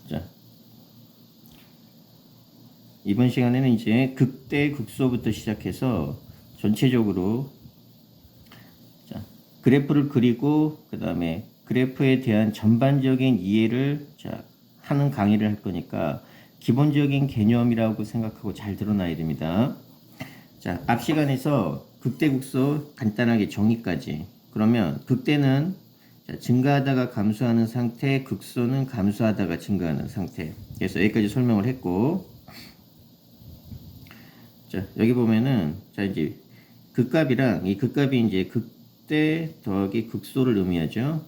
자, 이번 시간에는 이제 극대 극소부터 시작해서 전체적으로 자, 그래프를 그리고 그 다음에 그래프에 대한 전반적인 이해를 하는 강의를 할 거니까 기본적인 개념이라고 생각하고 잘 들어놔야 됩니다. 자, 앞 시간에서 극대 극소 간단하게 정의까지. 그러면 극대는 증가하다가 감소하는 상태, 극소는 감소하다가 증가하는 상태. 그래서 여기까지 설명을 했고, 자, 여기 보면은, 자, 이제 극값이랑 이 극값이 이제 극대 더하기 극소를 의미하죠.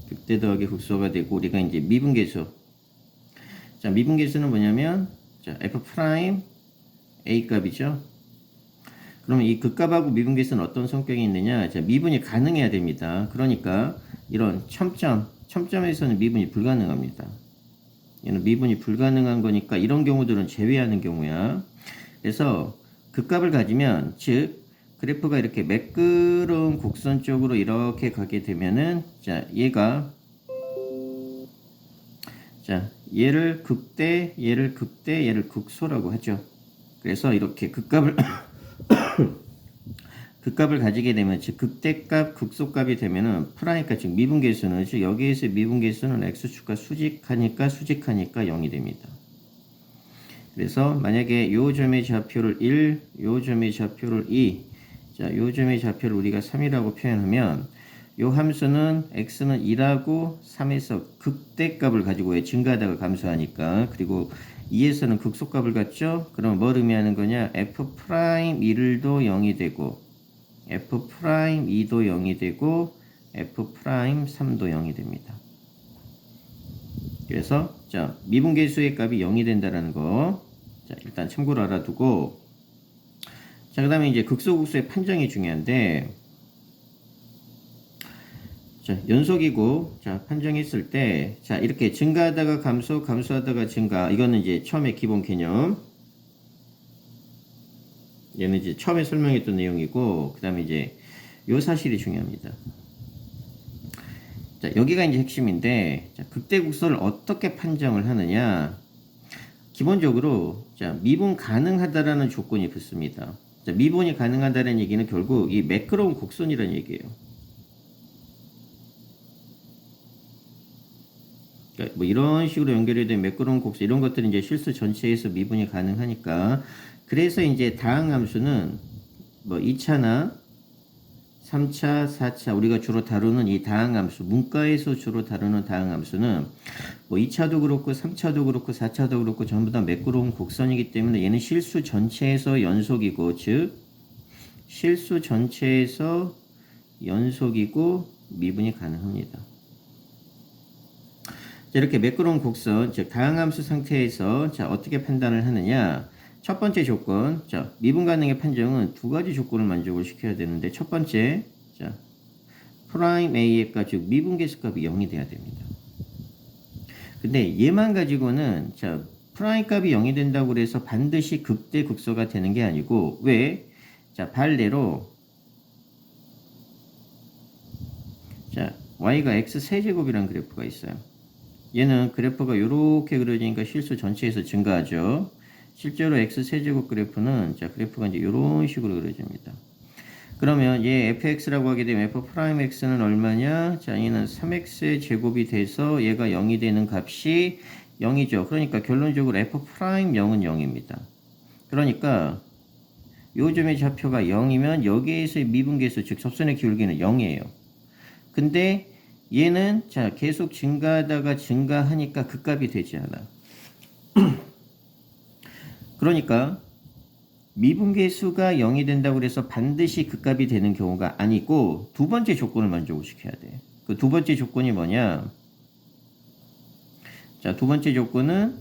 극대 더하기 극소가 되고, 우리가 이제 미분계수. 자, 미분계수는 뭐냐면, 자, f 프라임 a 값이죠. 그러면 이 극값하고 미분계수는 어떤 성격이 있느냐? 자, 미분이 가능해야 됩니다. 그러니까 이런 첨점에서는 미분이 불가능합니다. 얘는 미분이 불가능한 거니까 이런 경우들은 제외하는 경우야. 그래서 극값을 가지면, 즉 그래프가 이렇게 매끄러운 곡선 쪽으로 이렇게 가게 되면은, 자, 얘를 극대, 얘를 극대, 얘를 극소라고 하죠. 그래서 이렇게 극값을 극값을 가지게 되면, 즉 극대값, 극소값이 되면은 프라임값, 즉 미분계수는, 즉 여기에서 미분계수는 x축과 수직하니까 0이 됩니다. 그래서 만약에 요 점의 좌표를 1, 요 점의 좌표를 2, 자, 요 점의 좌표를 우리가 3이라고 표현하면, 요 함수는 x는 2라고 3에서 극대값을 가지고 해. 증가하다가 감소하니까. 그리고 2에서는 극소값을 갖죠. 그럼 뭘 의미하는 거냐? f 프라임 1도 0이 되고, f 프라임 2도 0이 되고, f 프라임 3도 0이 됩니다. 그래서 자, 미분계수의 값이 0이 된다라는 거, 자, 일단 참고로 알아두고, 자, 그 다음에 이제 극소극소의 판정이 중요한데, 자, 연속이고, 자, 판정했을 때, 자, 이렇게 증가하다가 감소, 감소하다가 증가, 이거는 이제 처음에 기본 개념. 얘는 이제 처음에 설명했던 내용이고, 그 다음에 이제 요 사실이 중요합니다. 자, 여기가 이제 핵심인데, 자, 극대극소를 어떻게 판정을 하느냐. 기본적으로, 자, 미분 가능하다라는 조건이 붙습니다. 자, 미분이 가능하다는 얘기는 결국 이 매끄러운 곡선이라는 얘기예요. 그러니까 뭐 이런 식으로 연결이 된 매끄러운 곡선, 이런 것들은 이제 실수 전체에서 미분이 가능하니까. 그래서 이제 다항함수는 뭐 2차나 3차, 4차 우리가 주로 다루는 이 다항함수, 문과에서 주로 다루는 다항함수는 뭐 2차도 그렇고 3차도 그렇고 4차도 그렇고 전부 다 매끄러운 곡선이기 때문에 얘는 실수 전체에서 연속이고, 즉 실수 전체에서 연속이고 미분이 가능합니다. 자, 이렇게 매끄러운 곡선, 즉 다항함수 상태에서 자, 어떻게 판단을 하느냐? 첫 번째 조건, 자, 미분 가능의 판정은 두 가지 조건을 만족을 시켜야 되는데, 첫 번째, 자, 프라임 A의 값, 즉 미분계수값이 0이 돼야 됩니다. 근데 얘만 가지고는, 자, 프라임 값이 0이 된다고 그래서 반드시 극대 극소가 되는 게 아니고, 왜? 자, 반대로, 자, y가 x 세제곱이라는 그래프가 있어요. 얘는 그래프가 이렇게 그려지니까 실수 전체에서 증가하죠. 실제로 x 세제곱 그래프는, 자, 그래프가 이제 이런 식으로 그려집니다. 그러면 얘 fx라고 하게 되면 f 프라임 x는 얼마냐? 자, 얘는 3x의 제곱이 돼서 얘가 0이 되는 값이 0이죠. 그러니까 결론적으로 f 프라임 0은 0입니다. 그러니까 요 점의 좌표가 0이면 여기에서의 미분계수, 즉 접선의 기울기는 0이에요. 근데 얘는 자, 계속 증가하다가 증가하니까 극값이 되지 않아. 그러니까 미분계수가 0이 된다고 해서 반드시 극값이 되는 경우가 아니고, 두 번째 조건을 만족을 시켜야 돼. 그 두 번째 조건이 뭐냐? 자, 두 번째 조건은,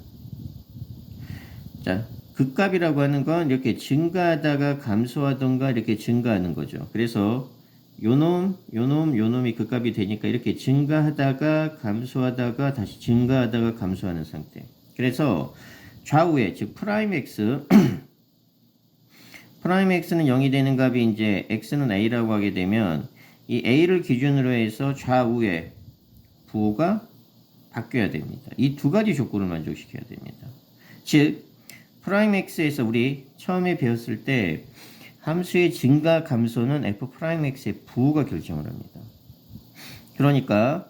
자, 극값이라고 하는 건 이렇게 증가하다가 감소하던가 이렇게 증가하는 거죠. 그래서 요놈이 극값이 되니까 이렇게 증가하다가 감소하다가 다시 증가하다가 감소하는 상태. 그래서 좌우에, 즉 프라임 x 프라임 x는 0이 되는 값이 이제 x는 a라고 하게 되면, 이 a를 기준으로 해서 좌우에 부호가 바뀌어야 됩니다. 이 두 가지 조건을 만족시켜야 됩니다. 즉 프라임 x에서 우리 처음에 배웠을 때 함수의 증가 감소는 f 프라임 x의 부호가 결정을 합니다. 그러니까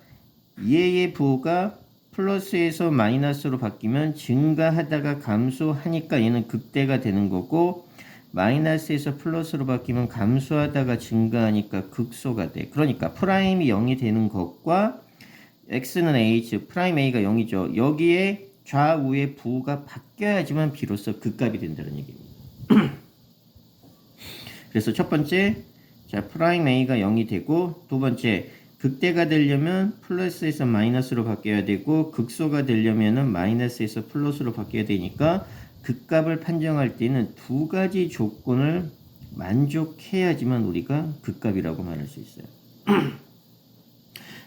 얘의 부호가 플러스에서 마이너스로 바뀌면 증가하다가 감소하니까 얘는 극대가 되는 거고, 마이너스에서 플러스로 바뀌면 감소하다가 증가하니까 극소가 돼. 그러니까 프라임이 0이 되는 것과 x는 a, 즉 프라임 a가 0이죠. 여기에 좌우의 부호가 바뀌어야지만 비로소 극값이 된다는 얘기입니다. 그래서 첫 번째, 자 프라임 a가 0이 되고, 두 번째 극대가 되려면 플러스에서 마이너스로 바뀌어야 되고, 극소가 되려면은 마이너스에서 플러스로 바뀌어야 되니까 극값을 판정할 때는 두 가지 조건을 만족해야지만 우리가 극값이라고 말할 수 있어요.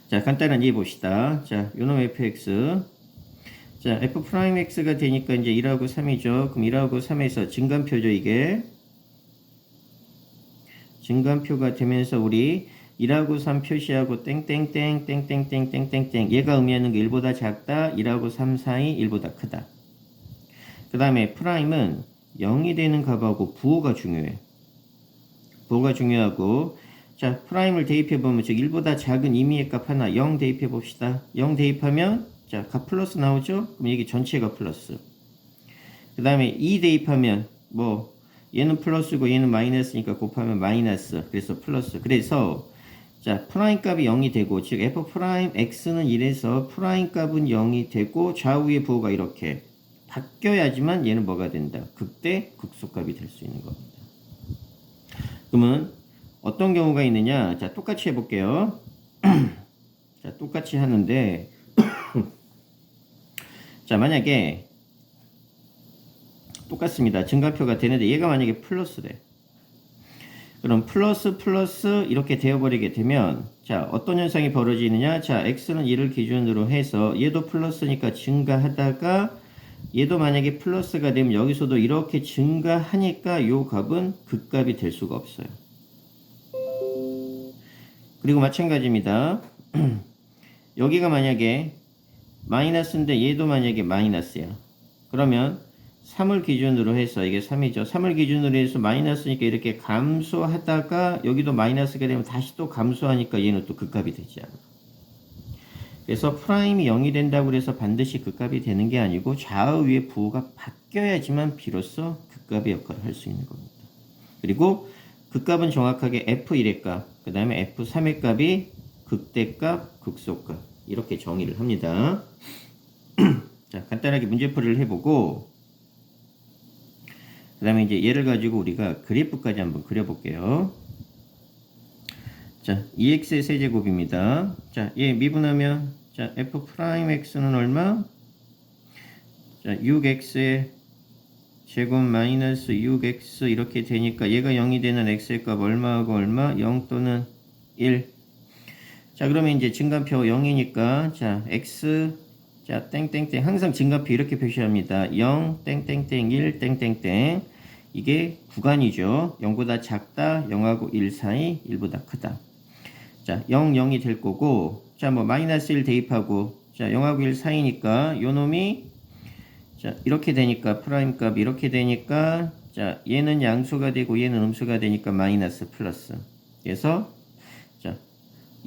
자, 간단한 예해 봅시다. 자, 요놈 fx. 자, f 프라임 x가 되니까 이제 1하고 3이죠. 그럼 1하고 3에서 증간표죠, 이게. 증간표가 되면서 우리 1하고 3 표시하고 땡땡땡 땡땡땡 땡땡땡, 얘가 의미하는 게 1보다 작다, 1하고 3 사이 1보다 크다. 그 다음에 프라임은 0이 되는 값하고 부호가 중요해. 부호가 중요하고, 자 프라임을 대입해보면 즉 1보다 작은 임의의 값 하나 0 대입해봅시다. 0 대입하면 자 값 플러스 나오죠? 그럼 이게 전체가 플러스. 그 다음에 2 대입하면 뭐 얘는 플러스고 얘는 마이너스니까 곱하면 마이너스, 그래서 플러스. 그래서 자 프라임 값이 0이 되고, 즉 f 프라임 x는 1에서 프라임 값은 0이 되고 좌우의 부호가 이렇게 바뀌어야지만 얘는 뭐가 된다? 극대 극소값이 될 수 있는 겁니다. 그러면 어떤 경우가 있느냐? 자 똑같이 해볼게요. 자 똑같이 하는데 자 만약에 똑같습니다. 증가표가 되는데 얘가 만약에 플러스 돼. 그럼 플러스 플러스 이렇게 되어버리게 되면 자 어떤 현상이 벌어지느냐? 자 x는 1을 기준으로 해서 얘도 플러스니까 증가하다가 얘도 만약에 플러스가 되면 여기서도 이렇게 증가하니까 요 값은 극값이 될 수가 없어요. 그리고 마찬가지입니다. 여기가 만약에 마이너스인데 얘도 만약에 마이너스야. 그러면 3을 기준으로 해서 이게 3이죠. 3을 기준으로 해서 마이너스니까 이렇게 감소하다가 여기도 마이너스가 되면 다시 또 감소하니까 얘는 또 극값이 되지 않아. 그래서 프라임이 0이 된다고 해서 반드시 극값이 되는 게 아니고 좌우의 부호가 바뀌어야지만 비로소 극값의 역할을 할 수 있는 겁니다. 그리고 극값은 정확하게 f1의 값, 그 다음에 f3의 값이 극대값, 극소값 이렇게 정의를 합니다. 자, 간단하게 문제풀이를 해보고 그 다음에 이제 얘를 가지고 우리가 그래프까지 한번 그려볼게요. 자, 2x의 세제곱입니다. 자, 얘 미분하면 자, f 프라임 x는 얼마? 자, 6x의 제곱 마이너스 6x 이렇게 되니까 얘가 0이 되는 x의 값 얼마하고 얼마? 0 또는 1. 자, 그러면 이제 증가표 0이니까 자, x 자, 땡땡땡 항상 증가표 이렇게 표시합니다. 0 땡땡땡 1 땡땡땡. 이게 구간이죠. 0보다 작다, 0하고 1 사이, 1보다 크다. 자, 0, 0이 될 거고, 자, 뭐, 마이너스 1 대입하고, 자, 0하고 1 사이니까, 요 놈이, 자, 이렇게 되니까, 프라임 값 이렇게 되니까, 자, 얘는 양수가 되고, 얘는 음수가 되니까, 마이너스 플러스. 그래서, 자,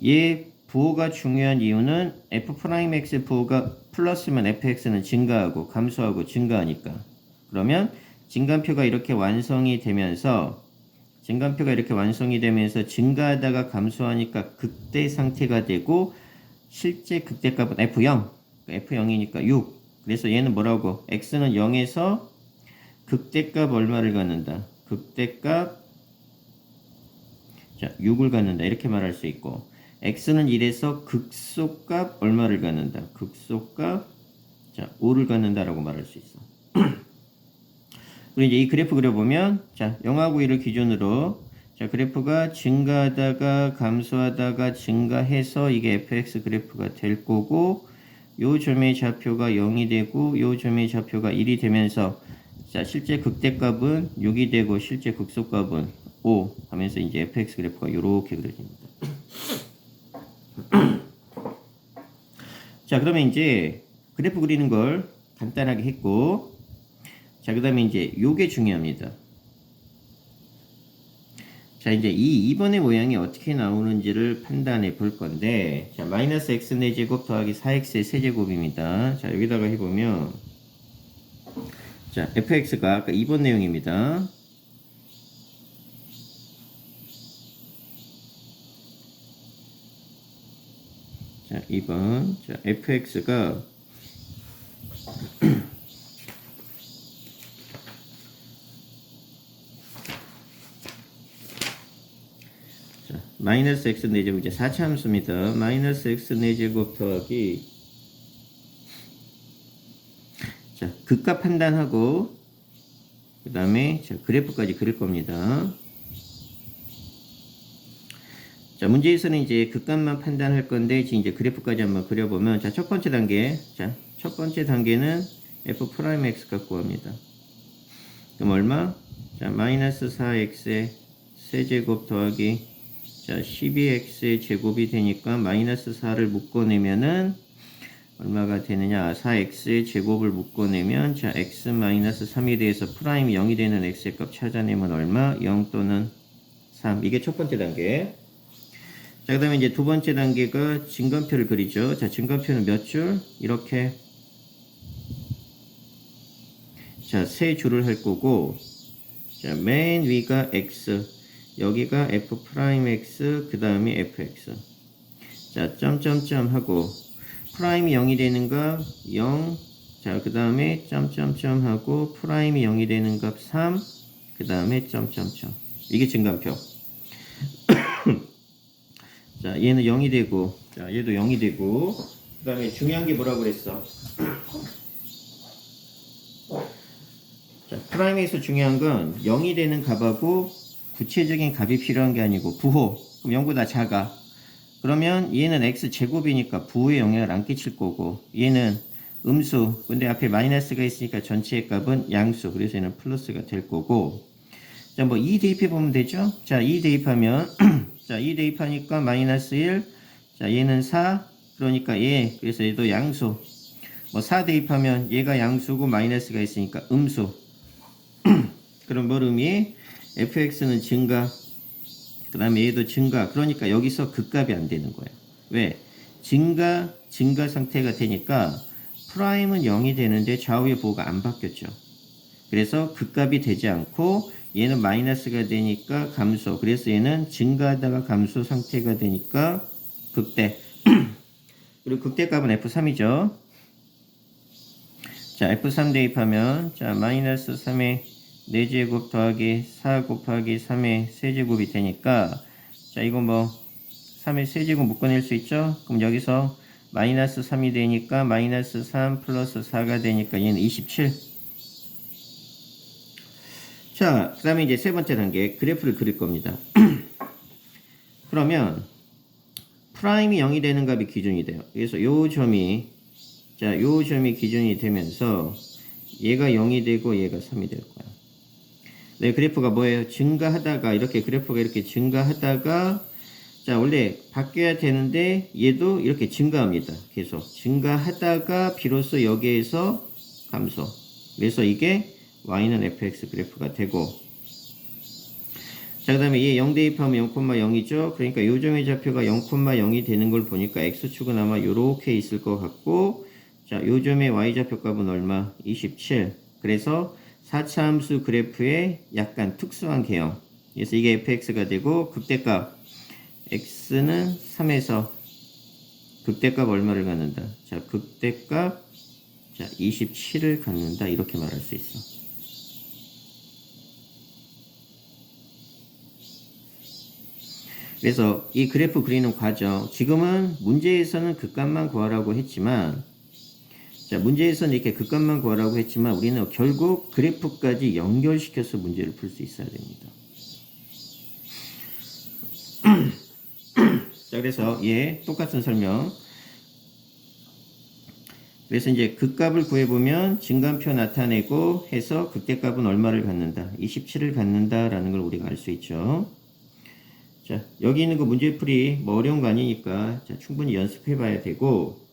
얘 부호가 중요한 이유는, f 프라임 x 부호가 플러스면 fx는 증가하고, 감소하고, 증가하니까. 그러면, 증간표가 이렇게 완성이 되면서 증가하다가 감소하니까 극대 상태가 되고 실제 극대값은 F0, F0이니까 6. 그래서 얘는 뭐라고? X는 0에서 극대값 얼마를 갖는다? 극대값 자 6을 갖는다. 이렇게 말할 수 있고 X는 1에서 극소값 얼마를 갖는다? 극소값 자 5를 갖는다라고 말할 수 있어. 그리고 이제 이 그래프 그려보면, 자, 0하고 1을 기준으로, 자, 그래프가 증가하다가 감소하다가 증가해서 이게 fx 그래프가 될 거고, 요 점의 좌표가 0이 되고, 요 점의 좌표가 1이 되면서, 자, 실제 극대값은 6이 되고, 실제 극소값은 5 하면서 이제 fx 그래프가 요렇게 그려집니다. 자, 그러면 이제 그래프 그리는 걸 간단하게 했고, 자, 그 다음에 이제 요게 중요합니다. 자, 이제 이 2번의 모양이 어떻게 나오는지를 판단해 볼 건데, 자, 마이너스 x 4제곱 더하기 4x의 세제곱입니다. 자, 여기다가 해보면, 자, fx가 아까 2번 내용입니다. 자, 2번. 자, fx가 자, 마이너스 x 4제곱 이제 4차 함수입니다. 마이너스 x 4제곱 더하기 자, 극값 판단하고 그 다음에 자, 그래프까지 그릴 겁니다. 자, 문제에서는 이제 극값만 판단할 건데 지금 이제 그래프까지 한번 그려보면 자, 첫 번째 단계. 자, 첫 번째 단계는 f 프라임 x 갖고 합니다. 그럼 얼마? 자, 마이너스 4x의 세제곱 더하기 자, 12x의 제곱이 되니까 마이너스 4를 묶어내면은 얼마가 되느냐? 4x의 제곱을 묶어내면 자, x 마이너스 3에 대해서 프라임이 0이 되는 x의 값 찾아내면 얼마? 0 또는 3. 이게 첫 번째 단계. 자, 그 다음에 이제 두 번째 단계가 증간표를 그리죠. 자, 증간표는 몇 줄? 이렇게. 자, 세 줄을 할 거고, 자, 맨 위가 x, 여기가 f 프라임 x, 그 다음에 fx. 자, 점점점 하고, 프라임이 0이 되는 값 0, 자, 그 다음에 점점점 하고, 프라임이 0이 되는 값 3, 그 다음에 점점점. 이게 증간표. 자, 얘는 0이 되고, 자, 얘도 0이 되고, 그 다음에 중요한 게 뭐라고 그랬어? 자, 프라임에서 중요한 건 0이 되는 값하고 구체적인 값이 필요한 게 아니고 부호. 그럼 0보다 작아. 그러면 얘는 x제곱이니까 부호에 영향을 안 끼칠 거고, 얘는 음수. 근데 앞에 마이너스가 있으니까 전체의 값은 양수. 그래서 얘는 플러스가 될 거고. 자, 뭐 2 대입해 보면 되죠? 자, 2 대입하면 자, 2 대입하니까 마이너스 1. 자, 얘는 4. 그러니까 얘. 그래서 얘도 양수. 뭐 4 대입하면 얘가 양수고 마이너스가 있으니까 음수. 그럼 뭘 의미해? fx는 증가. 그 다음에 얘도 증가. 그러니까 여기서 극값이 안 되는 거예요. 왜? 증가 상태가 되니까 프라임은 0이 되는데 좌우의 보호가 안 바뀌었죠. 그래서 극값이 되지 않고 얘는 마이너스가 되니까 감소. 그래서 얘는 증가하다가 감소 상태가 되니까 극대. 그리고 극대값은 F3이죠. 자, F3 대입하면 자, 마이너스 3의 4제곱 더하기 4 곱하기 3의 세제곱이 되니까 자, 이거 뭐 3의 세제곱 묶어낼 수 있죠? 그럼 여기서 마이너스 3이 되니까 마이너스 3 플러스 4가 되니까 얘는 27. 자, 그 다음에 이제 세 번째 단계 그래프를 그릴 겁니다. 그러면 프라임이 0이 되는 값이 기준이 돼요. 그래서 요 점이 자, 요 점이 기준이 되면서 얘가 0이 되고 얘가 3이 될 거야. 네, 그래프가 뭐예요? 증가하다가 이렇게 그래프가 이렇게 증가하다가 자, 원래 바뀌어야 되는데 얘도 이렇게 증가합니다. 계속 증가하다가 비로소 여기에서 감소. 그래서 이게 y는 fx 그래프가 되고 자, 그 다음에 얘 0 대입하면 0,0이죠. 그러니까 요 점의 좌표가 0,0이 되는 걸 보니까 x축은 아마 요렇게 있을 것 같고 자, 요 점의 y좌표 값은 얼마? 27. 그래서 4차 함수 그래프의 약간 특수한 개형. 그래서 이게 fx가 되고 극대값 x는 3에서 극대값 얼마를 갖는다? 자, 극대값 자, 27을 갖는다. 이렇게 말할 수 있어. 그래서 이 그래프 그리는 과정, 지금은 문제에서는 극값만 구하라고 했지만 자, 문제에서는 이렇게 극값만 구하라고 했지만 우리는 결국 그래프까지 연결시켜서 문제를 풀 수 있어야 됩니다. 자, 그래서 똑같은 설명. 그래서 이제 극값을 구해보면 증간표 나타내고 해서 극대값은 얼마를 갖는다? 27을 갖는다라는 걸 우리가 알 수 있죠. 자, 여기 있는 거 문제풀이 뭐 어려운 거 아니니까 자, 충분히 연습해 봐야 되고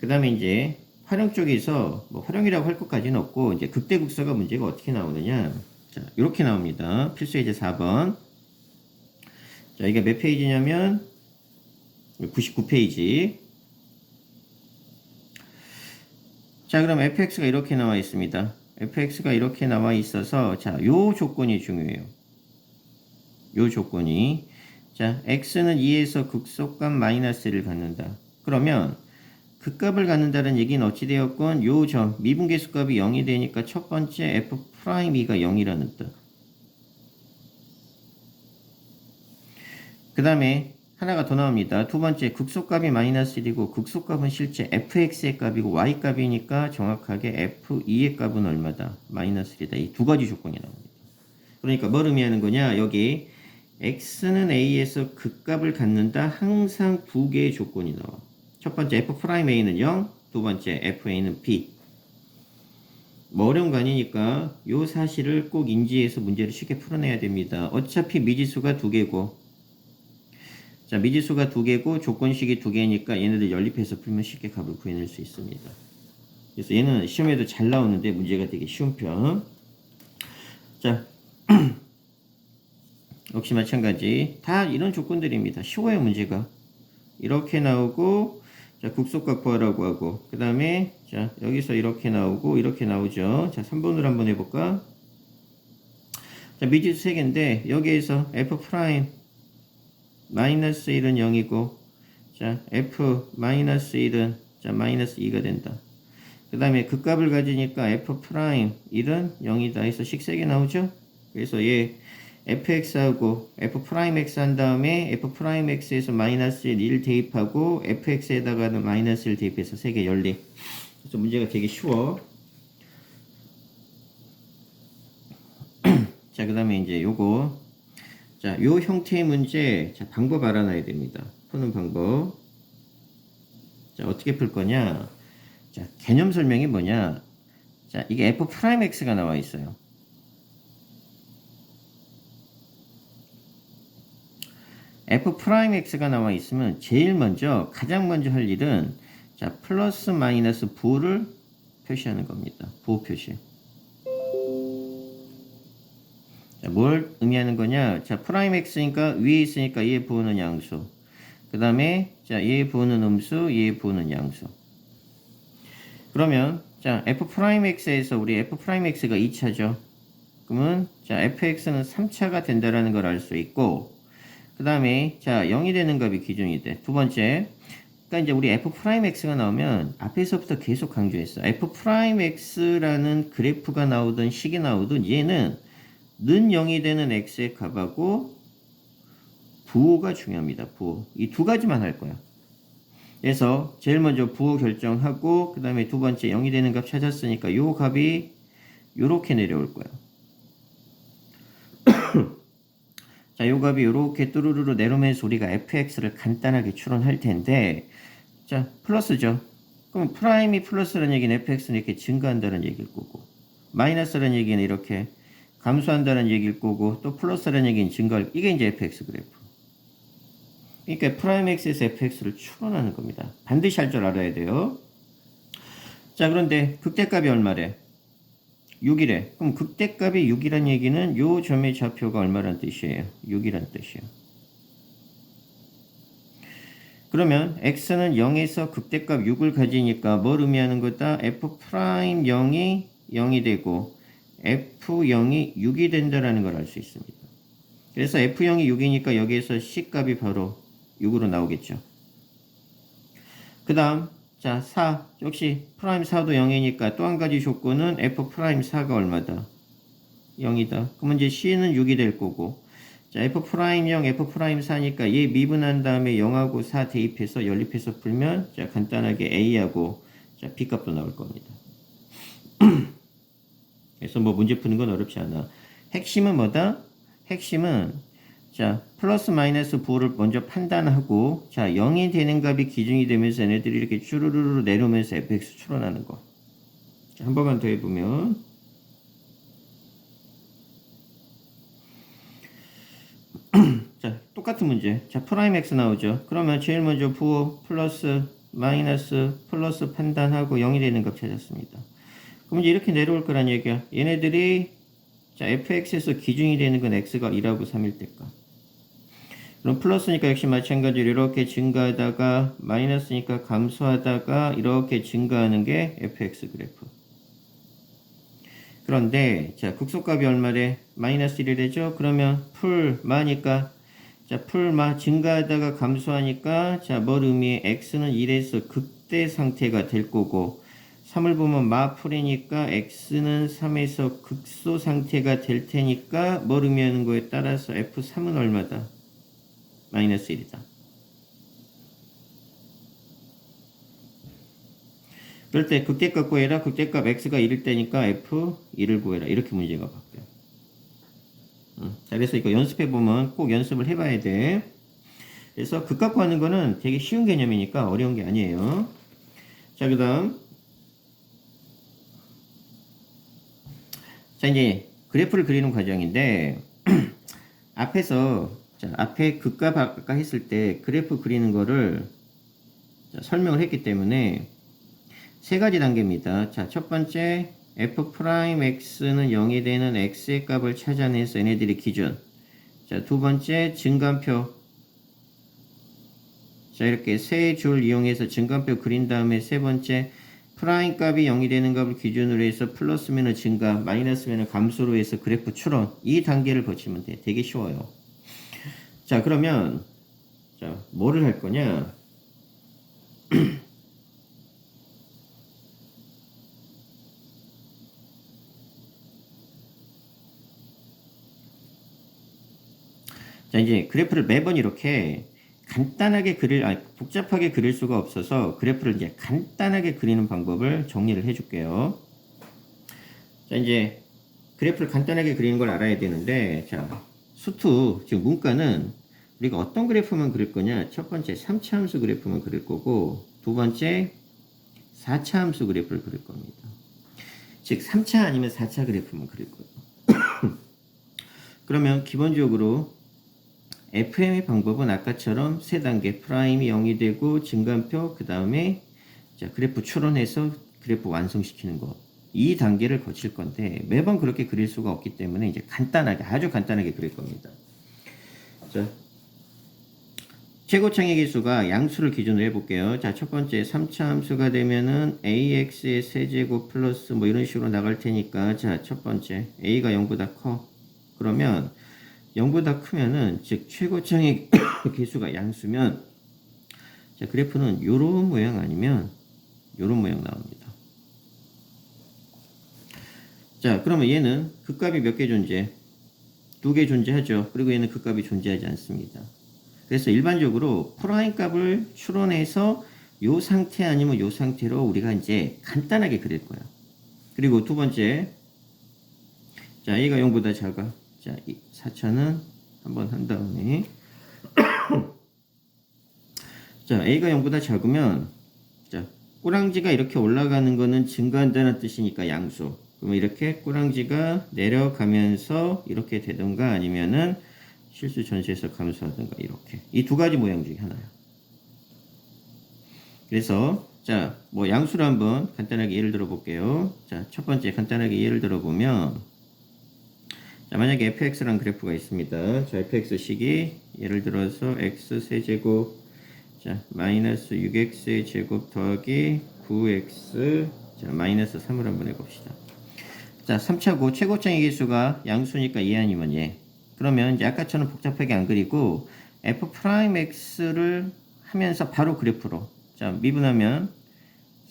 그 다음에 이제 활용 쪽에서 뭐 활용이라고 할 것까지는 없고 이제 극대극소가 문제가 어떻게 나오느냐. 자, 이렇게 나옵니다. 필수 예제 4번. 자, 이게 몇 페이지냐면 99페이지. 자, 그럼 fx가 이렇게 나와 있습니다. fx가 이렇게 나와 있어서 자, 요 조건이 중요해요. 요 조건이. 자, x는 2에서 극소값 마이너스를 갖는다. 그러면 극값을 갖는다는 얘기는 어찌 되었건 요 점 미분계수값이 0이 되니까 첫 번째 f'2가 0이라는 뜻. 그 다음에 하나가 더 나옵니다. 두 번째 극소값이 마이너스 1이고 극소값은 실제 fx의 값이고 y 값이니까 정확하게 f2의 값은 얼마다? 마이너스 1이다. 이 두 가지 조건이 나옵니다. 그러니까 뭘 의미하는 거냐? 여기 x는 a에서 극값을 갖는다. 항상 두 개의 조건이 나와. 첫 번째 f'a는 0, 두 번째 fa는 b. 뭐 어려운 거 아니니까 요 사실을 꼭 인지해서 문제를 쉽게 풀어내야 됩니다. 어차피 미지수가 두 개고, 자, 미지수가 두 개고 조건식이 두 개니까 얘네들 연립해서 풀면 쉽게 값을 구해낼 수 있습니다. 그래서 얘는 시험에도 잘 나오는데 문제가 되게 쉬운 편. 자, 역시 마찬가지. 다 이런 조건들입니다. 쉬워요, 문제가. 이렇게 나오고, 자, 극소값 구하라고 하고, 그 다음에, 자, 여기서 이렇게 나오고, 이렇게 나오죠. 자, 3번으로 한번 해볼까? 자, 미지수 3개인데, 여기에서 f' 마이너스 1은 0이고, 자, f 마이너스 1은, 자, 마이너스 2가 된다. 그 다음에 극값을 가지니까 f' 1은 0이다 해서 식 3개 나오죠? 그래서 얘, fx하고 f'x 한 다음에 f'x에서 마이너스 1 대입하고 fx에다가는 마이너스 1 대입해서 3개 연립. 그래서 문제가 되게 쉬워. 자, 그 다음에 이제 요거. 자, 요 형태의 문제, 자, 방법 알아놔야 됩니다. 푸는 방법. 자, 어떻게 풀 거냐. 자, 개념 설명이 뭐냐. 자, 이게 f'x가 나와 있어요. f'x가 나와 있으면 제일 먼저 가장 먼저 할 일은 자 플러스 마이너스 부호를 표시하는 겁니다. 부호 표시. 자, 뭘 의미하는 거냐? 자 프라임 x니까 위에 있으니까 얘의 부호는 양수. 그 다음에 자 얘의 부호는 음수, 얘의 부호는 양수. 그러면 자 f'x에서 우리 f'x가 2차죠. 그러면 자 fx는 3차가 된다라는 걸 알 수 있고. 그 다음에 자 0이 되는 값이 기준이 돼. 두 번째, 그러니까 이제 우리 f'x가 나오면 앞에서부터 계속 강조했어. f'x라는 그래프가 나오든 식이 나오든 얘는 는 0이 되는 x의 값하고 부호가 중요합니다. 부호. 이 두 가지만 할 거야. 그래서 제일 먼저 부호 결정하고 그 다음에 두 번째 0이 되는 값 찾았으니까 요 값이 요렇게 내려올 거야. 자, 요 값이 요렇게 뚜루루루 내려오면서 우리가 fx를 간단하게 추론할 텐데, 자, 플러스죠. 그럼 프라임이 플러스라는 얘기는 fx는 이렇게 증가한다는 얘기일 거고, 마이너스라는 얘기는 이렇게 감소한다는 얘기일 거고, 또 플러스라는 얘기는 증가할, 이게 이제 fx 그래프. 그러니까 프라임 x에서 fx를 추론하는 겁니다. 반드시 할 줄 알아야 돼요. 자, 그런데 극대값이 얼마래? 6이래. 그럼 극대값이 6이란 얘기는 요 점의 좌표가 얼마란 뜻이에요? 6이란 뜻이에요. 그러면 x는 0에서 극대값 6을 가지니까 뭘 의미하는 거다? f'0이 0이 되고 f0이 6이 된다라는 걸 알 수 있습니다. 그래서 f0이 6이니까 여기에서 c값이 바로 6으로 나오겠죠. 그 다음 자, 4. 역시 프라임 4도 0이니까 또 한 가지 조건은 f 프라임 4가 얼마다? 0이다. 그러면 이제 c는 6이 될 거고. 자, f 프라임 0, f 프라임 4니까 얘 미분한 다음에 0하고 4 대입해서 연립해서 풀면 자, 간단하게 a하고 자, b 값도 나올 겁니다. 그래서 뭐 문제 푸는 건 어렵지 않아. 핵심은 뭐다? 핵심은 자, 플러스 마이너스 부호를 먼저 판단하고 자, 0이 되는 값이 기준이 되면서 얘네들이 이렇게 쭈루루루 내려오면서 fx 추론하는 거. 자, 한 번만 더 해보면 자, 똑같은 문제. 자, 프라임 x 나오죠. 그러면 제일 먼저 부호 플러스 마이너스, 플러스 판단하고 0이 되는 값 찾았습니다. 그럼 이제 이렇게 내려올 거란 얘기야. 얘네들이 자 fx에서 기준이 되는 건 x가 2라고 3일 때까. 그럼 플러스니까 역시 마찬가지로 이렇게 증가하다가 마이너스니까 감소하다가 이렇게 증가하는 게 fx 그래프. 그런데 자 극소값이 얼마래? 마이너스 1이 되죠? 그러면 풀마니까 자 풀마 증가하다가 감소하니까 자 뭘 의미해? x는 1에서 극대 상태가 될 거고 3을 보면 마풀이니까 x는 3에서 극소 상태가 될 테니까 뭘 의미하는 거에 따라서 f3은 얼마다? 마이너스 1이다. 그럴 때 극대값 구해라. 극대값 x가 1일 때니까 f1을 구해라. 이렇게 문제가 바뀌어요. 자, 그래서 이거 연습해보면 꼭 연습을 해봐야 돼. 그래서 극값 구하는 거는 되게 쉬운 개념이니까 어려운 게 아니에요. 자, 그 다음. 자, 이제 그래프를 그리는 과정인데, 앞에서, 자, 앞에 극값 아까 했을 때 그래프 그리는 거를 자, 설명을 했기 때문에 세 가지 단계입니다. 자, 첫 번째, f'x는 0이 되는 x의 값을 찾아내서 얘네들이 기준. 자, 두 번째, 증간표. 자, 이렇게 세 줄 이용해서 증간표 그린 다음에 세 번째, 프라임 값이 0이 되는 값을 기준으로 해서 플러스면은 증가, 마이너스면은 감소로 해서 그래프 추론. 이 단계를 거치면 돼. 되게 쉬워요. 자, 그러면, 자, 뭐를 할 거냐? 자, 이제 그래프를 매번 이렇게 간단하게 복잡하게 그릴 수가 없어서 그래프를 이제 간단하게 그리는 방법을 정리를 해줄게요. 자, 이제 그래프를 간단하게 그리는 걸 알아야 되는데, 자, 수투, 지금 문과는 우리가 어떤 그래프만 그릴 거냐? 첫 번째 3차 함수 그래프만 그릴 거고, 두 번째 4차 함수 그래프를 그릴 겁니다. 즉, 3차 아니면 4차 그래프만 그릴 거예요. 그러면 기본적으로 FM의 방법은 아까처럼 세 단계 프라임이 0이 되고 증간표 그 다음에 자 그래프 추론해서 그래프 완성시키는 거 이 단계를 거칠 건데 매번 그렇게 그릴 수가 없기 때문에 이제 간단하게 아주 간단하게 그릴 겁니다. 자 최고창의 개수가 양수를 기준으로 해볼게요. 자 첫 번째 3차 함수가 되면은 ax의 세제곱 플러스 뭐 이런 식으로 나갈 테니까 자 첫 번째 a가 0보다 커 그러면 0보다 크면은 즉 최고창의 개수가 양수면 자 그래프는 요런 모양 아니면 요런 모양 나옵니다. 자 그러면 얘는 극값이 몇 개 존재? 2개 존재하죠. 그리고 얘는 극값이 존재하지 않습니다. 그래서 일반적으로 프라임 값을 추론해서 요 상태 아니면 요 상태로 우리가 이제 간단하게 그릴 거야. 그리고 두 번째 자 얘가 0보다 작아. 자, 4차는 한번 한 다음에 자, a가 0보다 작으면 자, 꼬랑지가 이렇게 올라가는 거는 증가한다는 뜻이니까 양수. 그러면 이렇게 꼬랑지가 내려가면서 이렇게 되던가 아니면은 실수 전체에서 감소하던가 이렇게. 이 두 가지 모양 중에 하나야. 그래서 자, 뭐 양수를 한번 간단하게 예를 들어 볼게요. 자, 첫 번째 간단하게 예를 들어 보면 자, 만약에 fx라는 그래프가 있습니다. 자, fx식이 예를 들어서 x 세제곱 자, 마이너스 6x의 제곱 더하기 9x 자, 마이너스 3을 한번 해봅시다. 자, 3차고 최고창의 개수가 양수니까 얘 아니면 얘. 그러면 이제 아까처럼 복잡하게 안 그리고 f'x를 하면서 바로 그래프로 자, 미분하면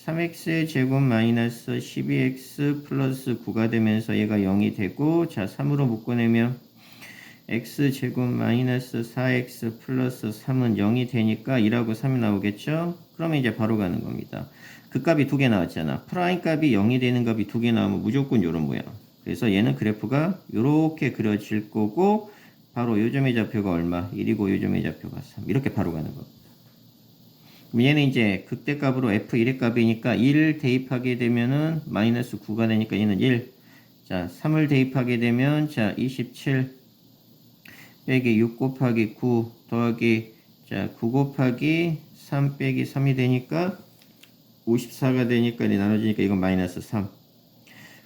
3x의 제곱 마이너스 12x 플러스 9가 되면서 얘가 0이 되고 자 3으로 묶어내면 x 제곱 마이너스 4x 플러스 3은 0이 되니까 2라고 3이 나오겠죠? 그러면 이제 바로 가는 겁니다. 그 값이 2개 나왔잖아. 프라임 값이 0이 되는 값이 2개 나오면 무조건 요런 모양. 그래서 얘는 그래프가 요렇게 그려질 거고 바로 요점의 좌표가 얼마? 1이고 요점의 좌표가 3 이렇게 바로 가는 겁니다. 얘는 이제 극대값으로 f1의 값이니까 1 대입하게 되면은 마이너스 9가 되니까 얘는 1. 자, 3을 대입하게 되면 자, 27 빼기 6 곱하기 9 더하기 자, 9 곱하기 3 빼기 3이 되니까 54가 되니까 나눠지니까 이건 마이너스 3.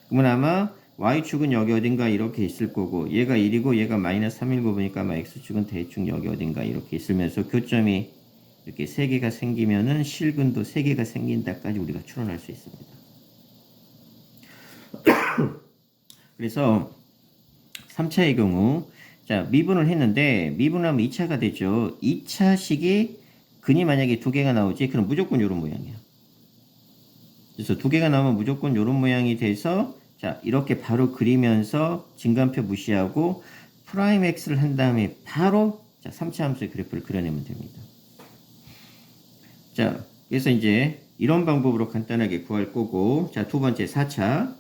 그러면 아마 y축은 여기 어딘가 이렇게 있을 거고 얘가 1이고 얘가 마이너스 3일 거 보니까 아마 x축은 대충 여기 어딘가 이렇게 있으면서 교점이 이렇게 3개가 생기면은 실근도 3개가 생긴다까지 우리가 추론할 수 있습니다. 그래서 3차의 경우 자 미분을 했는데 미분하면 2차가 되죠. 2차식이 근이 만약에 2개가 나오지 그럼 무조건 이런 모양이야. 그래서 2개가 나오면 무조건 이런 모양이 돼서 자 이렇게 바로 그리면서 진간표 무시하고 프라임 x를 한 다음에 바로 자 3차 함수의 그래프를 그려내면 됩니다. 자 그래서 이제 이런 방법으로 간단하게 구할 거고 자 두 번째 4차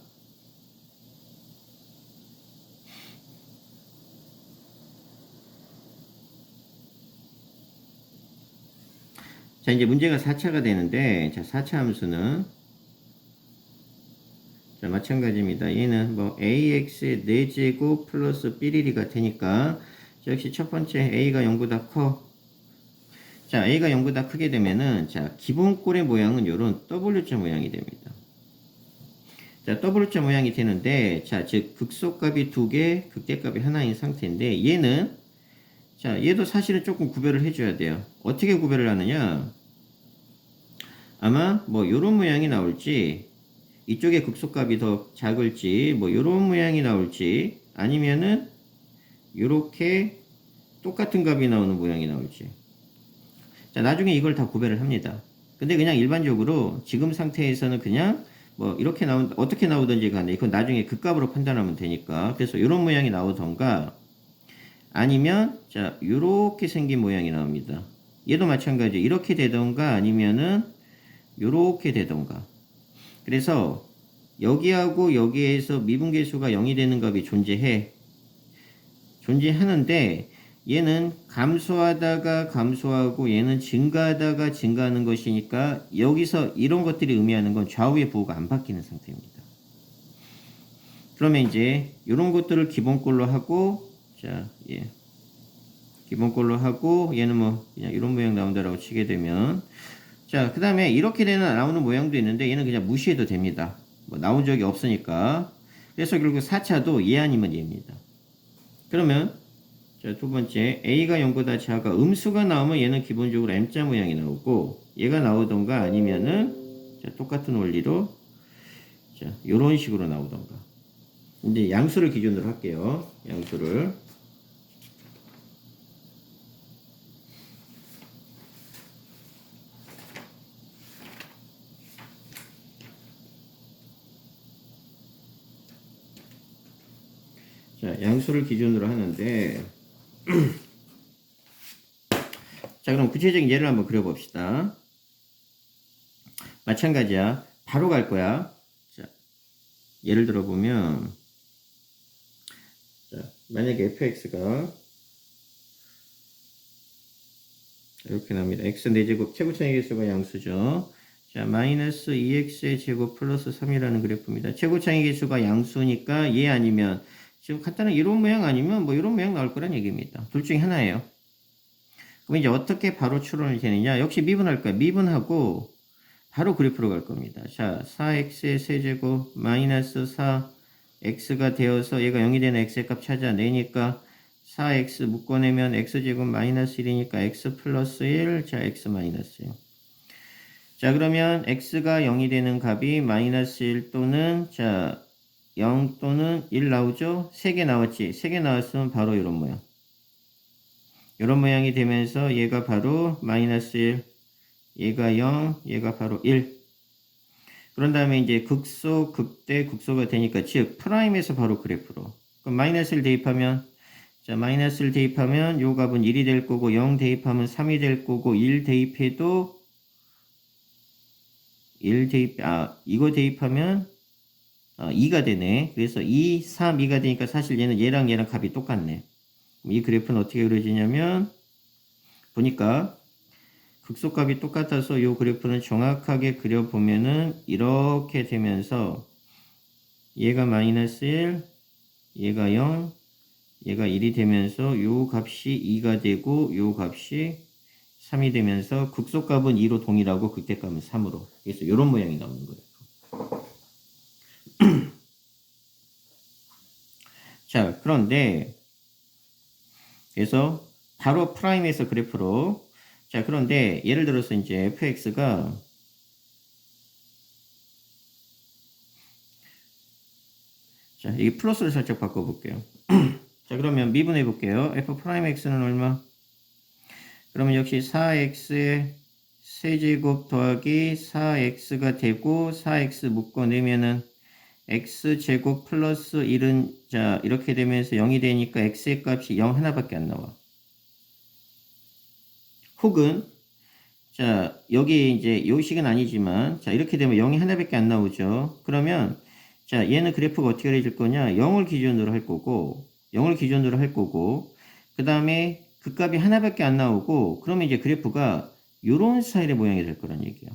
자 이제 문제가 4차가 되는데 자 4차 함수는 자 마찬가지입니다. 얘는 뭐 ax의 4제곱 플러스 삐리리가 되니까 자, 역시 첫 번째 a가 0보다 커. 자 a가 0보다 크게 되면은 자 기본꼴의 모양은 요런 W자 모양이 됩니다. 자 W자 모양이 되는데 자 즉 극소값이 2개 극대값이 하나인 상태인데 얘는 자 얘도 사실은 조금 구별을 해줘야 돼요. 어떻게 구별을 하느냐 아마 뭐 요런 모양이 나올지 이쪽에 극소값이 더 작을지 뭐 요런 모양이 나올지 아니면은 요렇게 똑같은 값이 나오는 모양이 나올지 자 나중에 이걸 다 구별을 합니다. 근데 그냥 일반적으로 지금 상태에서는 그냥 뭐 이렇게 어떻게 나오든지 간에 이건 나중에 그 값으로 판단하면 되니까 그래서 요런 모양이 나오던가 아니면 자 요렇게 생긴 모양이 나옵니다. 얘도 마찬가지 이렇게 되던가 아니면은 요렇게 되던가 그래서 여기하고 여기에서 미분계수가 0이 되는 값이 존재하는데 얘는 감소하다가 감소하고 얘는 증가하다가 증가하는 것이니까 여기서 이런 것들이 의미하는 건 좌우의 부호가 안 바뀌는 상태입니다. 그러면 이제 이런 것들을 기본꼴로 하고 자, 예. 기본꼴로 하고 얘는 뭐 그냥 이런 모양 나온다라고 치게 되면 자, 그 다음에 이렇게 나오는 모양도 있는데 얘는 그냥 무시해도 됩니다. 뭐 나온 적이 없으니까. 그래서 결국 4차도 얘 아니면 얘입니다. 그러면 자, 두 번째 a가 0보다 작아 음수가 나오면 얘는 기본적으로 m자 모양이 나오고 얘가 나오던가 아니면은 자, 똑같은 원리로 자, 요런 식으로 나오던가. 이제 양수를 기준으로 할게요. 양수를 자, 양수를 기준으로 하는데 자, 그럼 구체적인 예를 한번 그려봅시다. 마찬가지야. 바로 갈 거야. 자, 예를 들어 보면 자, 만약에 fx가 이렇게 나옵니다. x 4제곱 최고차의 개수가 양수죠. 자, 마이너스 2x의 제곱 플러스 3이라는 그래프입니다. 최고차의 개수가 양수니까 얘 아니면 지금 간단한 이런 모양 아니면 뭐 이런 모양 나올 거란 얘기입니다. 둘 중에 하나예요. 그럼 이제 어떻게 바로 추론이 되느냐? 역시 미분할 거야. 미분하고 바로 그래프로 갈 겁니다. 자, 4x의 세제곱 마이너스 4x가 되어서 얘가 0이 되는 x의 값 찾아내니까 4x 묶어내면 x제곱 마이너스 1이니까 x 플러스 1, 자, x 마이너스 1. 자, 그러면 x가 0이 되는 값이 마이너스 1 또는 자, 0 또는 1 나오죠? 3개 나왔지? 3개 나왔으면 바로 이런 모양. 이런 모양이 되면서 얘가 바로 마이너스 1, 얘가 0, 얘가 바로 1. 그런 다음에 이제 극소, 극대, 극소가 되니까 즉 프라임에서 바로 그래프로. 그럼 마이너스를 대입하면 자 마이너스를 대입하면 요 값은 1이 될 거고 0 대입하면 3이 될 거고 1 대입해도 1 대입하면 2가 되네. 그래서 2, 3, 2가 되니까 사실 얘는 얘랑 값이 똑같네. 이 그래프는 어떻게 그려지냐면 보니까 극소값이 똑같아서 이 그래프는 정확하게 그려보면은 이렇게 되면서 얘가 마이너스 1, 얘가 0, 얘가 1이 되면서 요 값이 2가 되고 요 값이 3이 되면서 극소값은 2로 동일하고 극대값은 3으로. 그래서 이런 모양이 나오는 거예요. 자, 그런데 그래서 바로 프라임에서 그래프로 자, 그런데 예를 들어서 이제 fx가 자, 이 플러스를 살짝 바꿔볼게요. 자, 그러면 미분해 볼게요. f 프라임 x는 얼마? 그러면 역시 4x의 세제곱 더하기 4x가 되고 4x 묶어내면은 x제곱 플러스 1은 자 이렇게 되면서 0이 되니까 x의 값이 0 하나밖에 안 나와. 혹은 자 여기 이제 요 식은 아니지만 자 이렇게 되면 0이 하나밖에 안 나오죠. 그러면 자 얘는 그래프가 어떻게 그려질 거냐 0을 기준으로 할 거고 그 다음에 그 값이 하나밖에 안 나오고 그러면 이제 그래프가 요런 스타일의 모양이 될 거란 얘기야.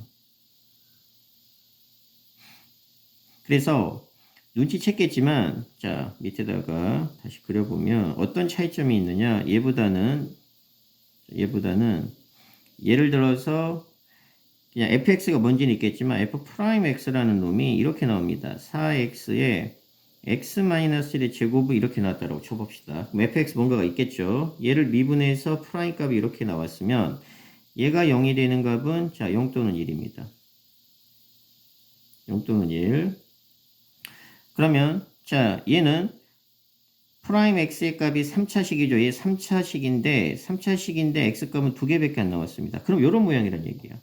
그래서 눈치챘겠지만 자 밑에다가 다시 그려보면 어떤 차이점이 있느냐 얘보다는 예를 들어서 그냥 fx가 뭔지는 있겠지만 f 프라임 x라는 놈이 이렇게 나옵니다. 4x에 x-1의 제곱이 이렇게 나왔다고 쳐봅시다. 그럼 fx 뭔가가 있겠죠. 얘를 미분해서 프라임 값이 이렇게 나왔으면 얘가 0이 되는 값은 자 0 또는 1입니다. 0 또는 1. 그러면 자 얘는 프라임 x의 값이 3차식이죠. 얘 3차식인데 x값은 2개밖에 안 나왔습니다. 그럼 이런 모양이란 얘기야.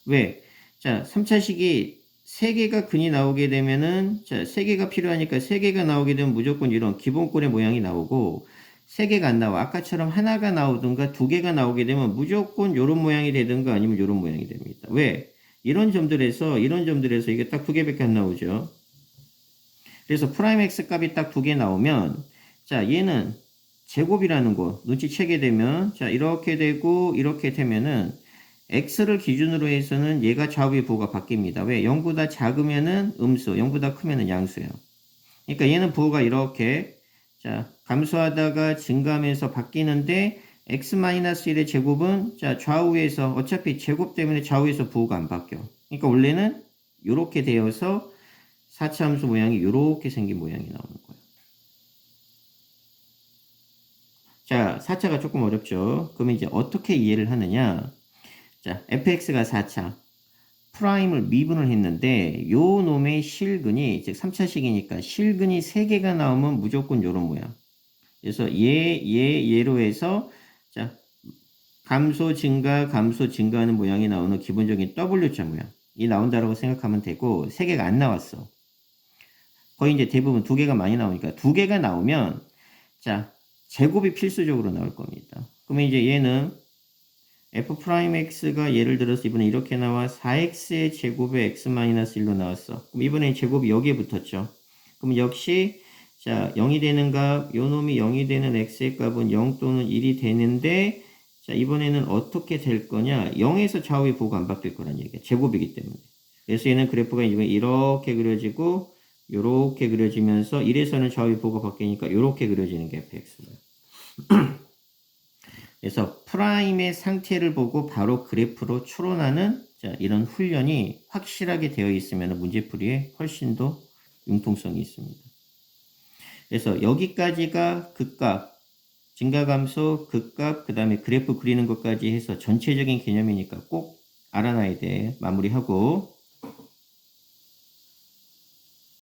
왜? 자 3차식이 3개가 근이 나오게 되면은 자 3개가 필요하니까 3개가 나오게 되면 무조건 이런 기본꼴의 모양이 나오고 3개가 안 나와. 아까처럼 하나가 나오든가 2개가 나오게 되면 무조건 이런 모양이 되든가 아니면 이런 모양이 됩니다. 왜? 이런 점들에서 이게 딱 2개밖에 안 나오죠. 그래서 프라임 x 값이 딱 2개 나오면 자 얘는 제곱이라는 거 눈치채게 되면 자 이렇게 되고 이렇게 되면은 x를 기준으로 해서는 얘가 좌우의 부호가 바뀝니다. 왜? 0보다 작으면은 음수, 0보다 크면은 양수예요. 그러니까 얘는 부호가 이렇게 자 감소하다가 증가하면서 바뀌는데 x-1의 제곱은 자 좌우에서 어차피 제곱 때문에 좌우에서 부호가 안 바뀌어. 그러니까 원래는 이렇게 되어서 4차 함수 모양이 이렇게 생긴 모양이 나오는 거예요. 자, 4차가 조금 어렵죠. 그러면 이제 어떻게 이해를 하느냐? 자, fx가 4차, 프라임을 미분을 했는데 요 놈의 실근이 즉 3차식이니까 실근이 3개가 나오면 무조건 요런 모양. 그래서 얘로 해서 자, 감소 증가하는 모양이 나오는 기본적인 W자 모양. 이 나온다라고 생각하면 되고 3개가 안 나왔어. 거의 이제 대부분 2개가 많이 나오니까 2개가 나오면 자 제곱이 필수적으로 나올 겁니다. 그러면 이제 얘는 f'x가 예를 들어서 이번에 이렇게 나와 4x의 제곱에 x-1로 나왔어. 그럼 이번에 제곱이 여기에 붙었죠. 그럼 역시 자 0이 되는 값, 요 놈이 0이 되는 x의 값은 0 또는 1이 되는데 자 이번에는 어떻게 될 거냐? 0에서 좌우의 부호가 안 바뀔 거란 얘기야. 제곱이기 때문에. 그래서 얘는 그래프가 이렇게 그려지고 요렇게 그려지면서 1에서는 좌우의 부호가 바뀌니까 요렇게 그려지는 게 fx예요. 그래서 프라임의 상태를 보고 바로 그래프로 추론하는 자, 이런 훈련이 확실하게 되어 있으면 문제풀이에 훨씬 더 융통성이 있습니다. 그래서 여기까지가 극값, 증가감소, 극값, 그 다음에 그래프 그리는 것까지 해서 전체적인 개념이니까 꼭 알아놔야 돼. 마무리하고